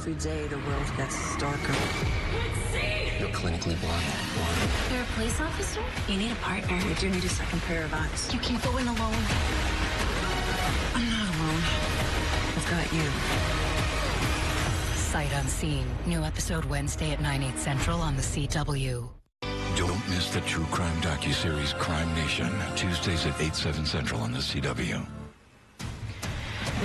Every day the world gets darker. You're clinically blind. You're a police officer? You need a partner. We do need a second pair of eyes. You can't go in alone. I'm not alone. I've got you. Sight Unseen. New episode Wednesday at 9/8 Central on the CW. Don't miss the true crime docuseries Crime Nation, Tuesdays at 8/7 Central on the CW.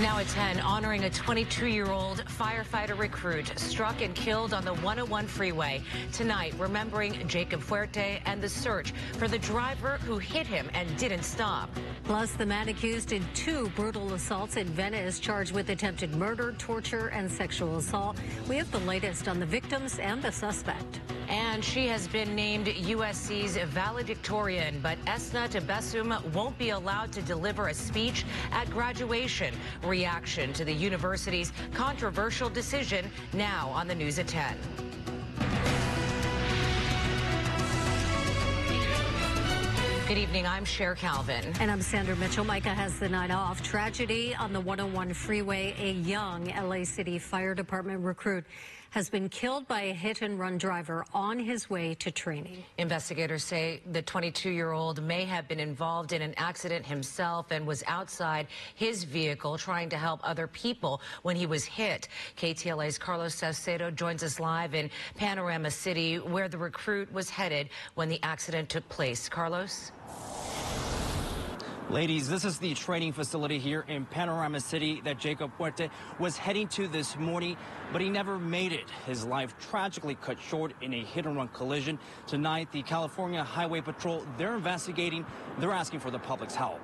Now at 10, honoring a 22-year-old firefighter recruit struck and killed on the 101 freeway. Tonight, remembering Jacob Fuerte and the search for the driver who hit him and didn't stop. Plus, the man accused in 2 brutal assaults in Venice, charged with attempted murder, torture, and sexual assault. We have the latest on the victims and the suspect. And she has been named USC's valedictorian, but Esna Tebessum won't be allowed to deliver a speech at graduation. Reaction to the university's controversial decision now on the news at 10. Good evening, I'm Cher Calvin. And I'm Sandra Mitchell. Micah has the night off. Tragedy on the 101 freeway. A young LA City Fire Department recruit has been killed by a hit-and-run driver on his way to training. Investigators say the 22-year-old may have been involved in an accident himself and was outside his vehicle trying to help other people when he was hit. KTLA's Carlos Salcedo joins us live in Panorama City, where the recruit was headed when the accident took place. Carlos? Ladies, this is the training facility here in Panorama City that Jacob Fuerte was heading to this morning, but he never made it. His life tragically cut short in a hit-and-run collision. Tonight, the California Highway Patrol, they're investigating. They're asking for the public's help.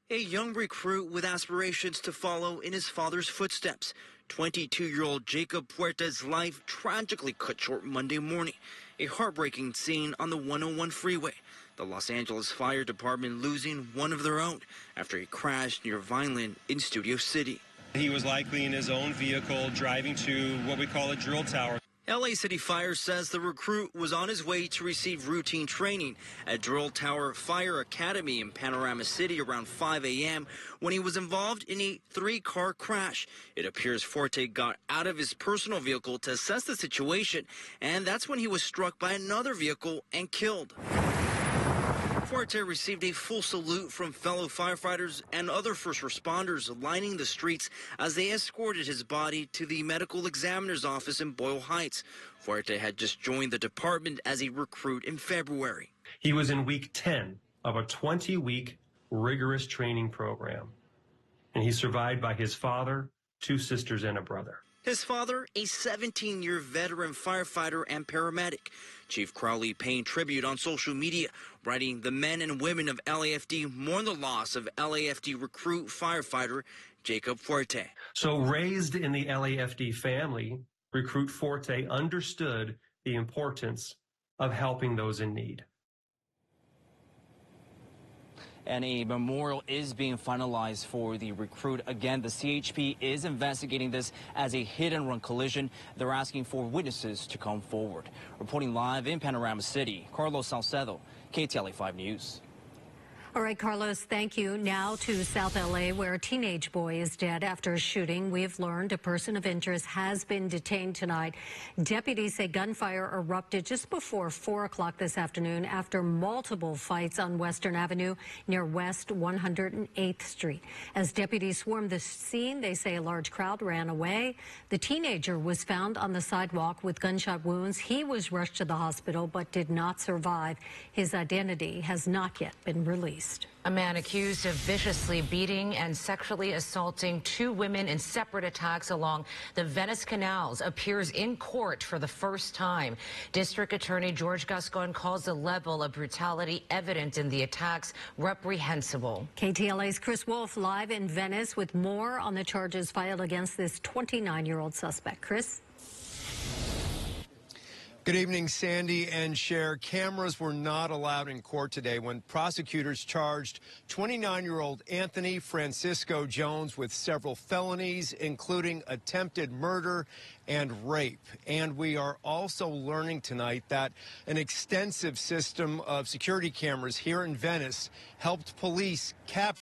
A young recruit with aspirations to follow in his father's footsteps. 22-year-old Jacob Fuerte's life tragically cut short Monday morning. A heartbreaking scene on the 101 freeway. The Los Angeles Fire Department losing one of their own after he crashed near Vineland in Studio City. He was likely in his own vehicle driving to what we call a drill tower. LA City Fire says the recruit was on his way to receive routine training at Drill Tower Fire Academy in Panorama City around 5 a.m. when he was involved in a 3-car crash. It appears Fuerte got out of his personal vehicle to assess the situation, and that's when he was struck by another vehicle and killed. Fuerte received a full salute from fellow firefighters and other first responders lining the streets as they escorted his body to the medical examiner's office in Boyle Heights. Fuerte had just joined the department as a recruit in February. He was in week 10 of a 20-week rigorous training program, and he's survived by his father, 2 sisters, and a brother. His father, a 17-year veteran firefighter and paramedic. Chief Crowley paying tribute on social media, writing, "The men and women of LAFD mourn the loss of LAFD recruit firefighter Jacob Fuerte." So raised in the LAFD family, recruit Fuerte understood the importance of helping those in need. And a memorial is being finalized for the recruit. Again, the CHP is investigating this as a hit-and-run collision. They're asking for witnesses to come forward. Reporting live in Panorama City, Carlos Salcedo, KTLA 5 News. All right, Carlos, thank you. Now to South LA, where a teenage boy is dead after a shooting. We've learned a person of interest has been detained tonight. Deputies say gunfire erupted just before 4 o'clock this afternoon after multiple fights on Western Avenue near West 108th Street. As deputies swarmed the scene, they say a large crowd ran away. The teenager was found on the sidewalk with gunshot wounds. He was rushed to the hospital but did not survive. His identity has not yet been released. A man accused of viciously beating and sexually assaulting 2 women in separate attacks along the Venice canals appears in court for the first time. District Attorney George Gascon calls the level of brutality evident in the attacks reprehensible. KTLA's Chris Wolf live in Venice with more on the charges filed against this 29-year-old suspect. Chris? Good evening, Sandy and Cher. Cameras were not allowed in court today when prosecutors charged 29-year-old Anthony Francisco Jones with several felonies, including attempted murder and rape. And we are also learning tonight that an extensive system of security cameras here in Venice helped police capture